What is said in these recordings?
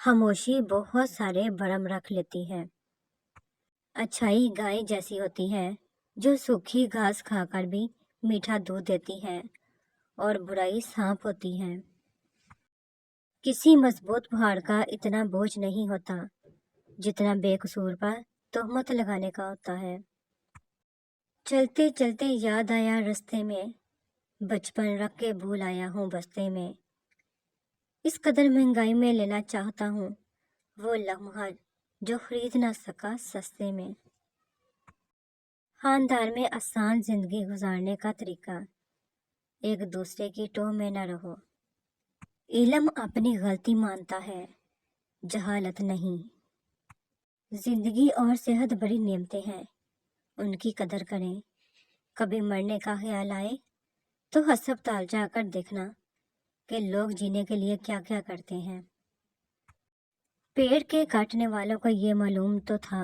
خاموشی بہت سارے برم رکھ لیتی ہے۔ اچھائی گائے جیسی ہوتی ہے جو سوکھی گھاس کھا کر بھی میٹھا دودھ دیتی ہے، اور برائی سانپ ہوتی ہے۔ کسی مضبوط پہاڑ کا اتنا بوجھ نہیں ہوتا جتنا بے قصور پر تہمت لگانے کا ہوتا ہے۔ چلتے چلتے یاد آیا رستے میں، بچپن رکھ کے بھول آیا ہوں بستے میں۔ اس قدر مہنگائی میں لینا چاہتا ہوں وہ لمحہ جو خرید نہ سکا سستے میں۔ خاندان میں آسان زندگی گزارنے کا طریقہ، ایک دوسرے کی ٹوہ میں نہ رہو۔ علم اپنی غلطی مانتا ہے، جہالت نہیں۔ زندگی اور صحت بڑی نعمتیں ہیں، ان کی قدر کریں۔ کبھی مرنے کا خیال آئے تو ہسپتال جا کر دیکھنا کہ لوگ جینے کے لیے کیا کیا کرتے ہیں۔ پیڑ کے کاٹنے والوں کو یہ معلوم تو تھا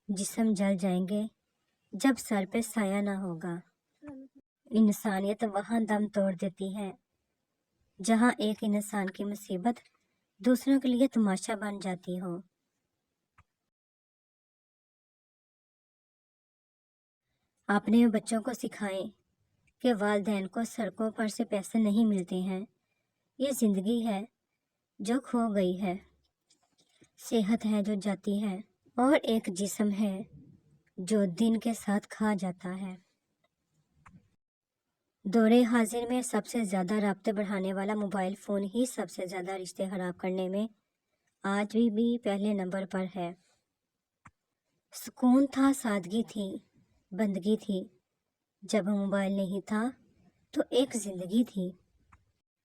جسم جل جائیں گے جب سر پہ سایہ نہ ہوگا۔ انسانیت وہاں دم توڑ دیتی ہے جہاں ایک انسان کی مصیبت دوسروں کے لیے تماشا بن جاتی ہو۔ اپنے بچوں کو سکھائیں کہ والدین کو سڑکوں پر سے پیسے نہیں ملتے ہیں، یہ زندگی ہے جو کھو گئی ہے، صحت ہے جو جاتی ہے، اور ایک جسم ہے جو دن کے ساتھ کھا جاتا ہے۔ دور حاضر میں سب سے زیادہ رابطے بڑھانے والا موبائل فون ہی سب سے زیادہ رشتے خراب کرنے میں آج بھی پہلے نمبر پر ہے۔ سکون تھا، سادگی تھی، بندگی تھی۔ جب موبائل نہیں تھا تو ایک زندگی تھی،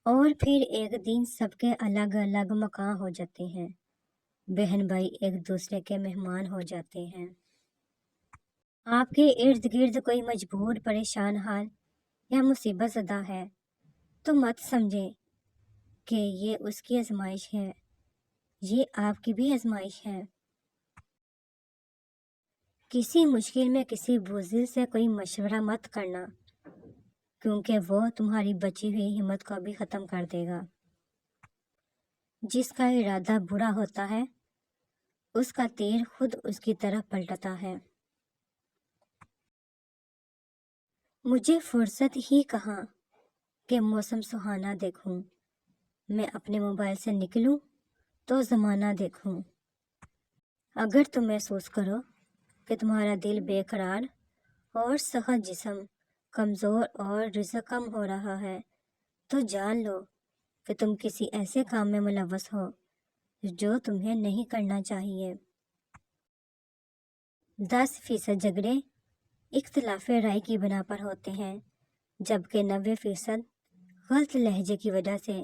اور پھر ایک دن سب کے الگ الگ مکان ہو جاتے ہیں، بہن بھائی ایک دوسرے کے مہمان ہو جاتے ہیں۔ آپ کے ارد گرد کوئی مجبور، پریشان حال یا مصیبت زدہ ہے تو مت سمجھیں کہ یہ اس کی آزمائش ہے، یہ آپ کی بھی آزمائش ہے۔ کسی مشکل میں کسی بزرگ سے کوئی مشورہ مت کرنا، کیونکہ وہ تمہاری بچی ہوئی ہمت کو بھی ختم کر دے گا۔ جس کا ارادہ برا ہوتا ہے اس کا تیر خود اس کی طرف پلٹتا ہے۔ مجھے فرصت ہی کہاں کہ موسم سہانا دیکھوں، میں اپنے موبائل سے نکلوں تو زمانہ دیکھوں۔ اگر تم محسوس کرو کہ تمہارا دل بے قرار اور صحت جسم کمزور اور رزق کم ہو رہا ہے تو جان لو کہ تم کسی ایسے کام میں ملوث ہو جو تمہیں نہیں کرنا چاہیے۔ 10% جھگڑے اختلاف رائے کی بنا پر ہوتے ہیں، جبکہ 90% غلط لہجے کی وجہ سے۔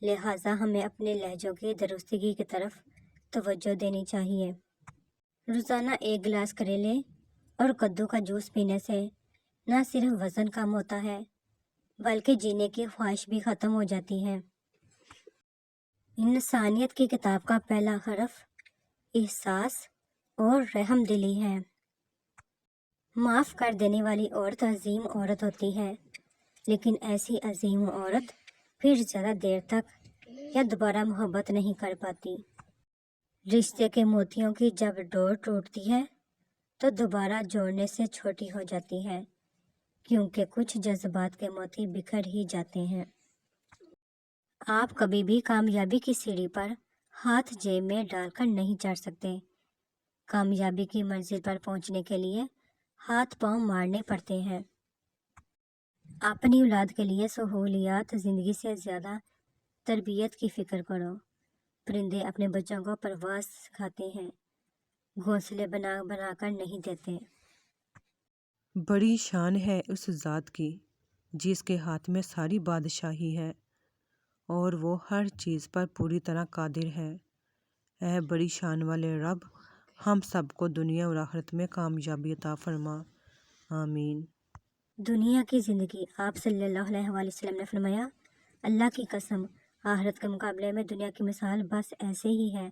لہٰذا ہمیں اپنے لہجوں کی درستگی کی طرف توجہ دینی چاہیے۔ روزانہ 1 گلاس کریلے اور کدو کا جوس پینے سے نہ صرف وزن کم ہوتا ہے بلکہ جینے کی خواہش بھی ختم ہو جاتی ہے۔ انسانیت کی کتاب کا پہلا حرف احساس اور رحم دلی ہے۔ معاف کر دینے والی عورت عظیم عورت ہوتی ہے، لیکن ایسی عظیم عورت پھر زیادہ دیر تک یا دوبارہ محبت نہیں کر پاتی۔ رشتے کے موتیوں کی جب ڈور ٹوٹتی ہے تو دوبارہ جوڑنے سے چھوٹی ہو جاتی ہے، کیونکہ کچھ جذبات کے موتی بکھر ہی جاتے ہیں۔ آپ کبھی بھی کامیابی کی سیڑھی پر ہاتھ جیب میں ڈال کر نہیں چڑھ سکتے۔ کامیابی کی منزل پر پہنچنے کے لیے ہاتھ پاؤں مارنے پڑتے ہیں۔ اپنی اولاد کے لیے سہولیات زندگی سے زیادہ تربیت کی فکر کرو۔ پرندے اپنے بچوں کو پرواز سکھاتے ہیں، گھونسلے بنا بنا کر نہیں دیتے۔ بڑی شان ہے اس ذات کی جس کے ہاتھ میں ساری بادشاہی ہے اور وہ ہر چیز پر پوری طرح قادر ہے۔ اے بڑی شان والے رب، ہم سب کو دنیا اور آخرت میں کامیابی عطا فرما، آمین۔ دنیا کی زندگی، آپ صلی اللہ علیہ وآلہ وسلم نے فرمایا، اللہ کی قسم آخرت کے مقابلے میں دنیا کی مثال بس ایسے ہی ہے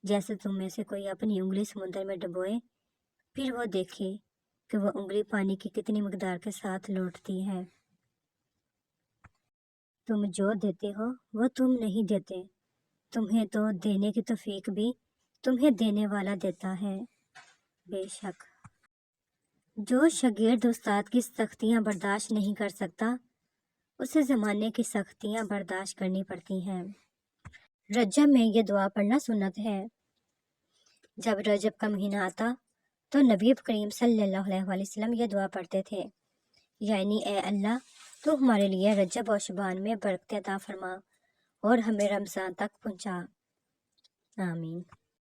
جیسے تم میں سے کوئی اپنی انگلی سمندر میں ڈبوئے، پھر وہ دیکھے کہ وہ انگلی پانی کی کتنی مقدار کے ساتھ لوٹتی ہے۔ تم جو دیتے ہو وہ تم نہیں دیتے، تمہیں تو دینے کی توفیق بھی تمہیں دینے والا دیتا ہے۔ بے شک جو شاگرد استاد کی سختیاں برداشت نہیں کر سکتا اسے زمانے کی سختیاں برداشت کرنی پڑتی ہیں۔ رجب میں یہ دعا پڑھنا سنت ہے۔ جب رجب کا مہینہ آتا تو نبی کریم صلی اللہ علیہ وسلم یہ دعا پڑھتے تھے، یعنی اے اللہ تو ہمارے لیے رجب اور شعبان میں برکت عطا فرما اور ہمیں رمضان تک پہنچا۔ آمین۔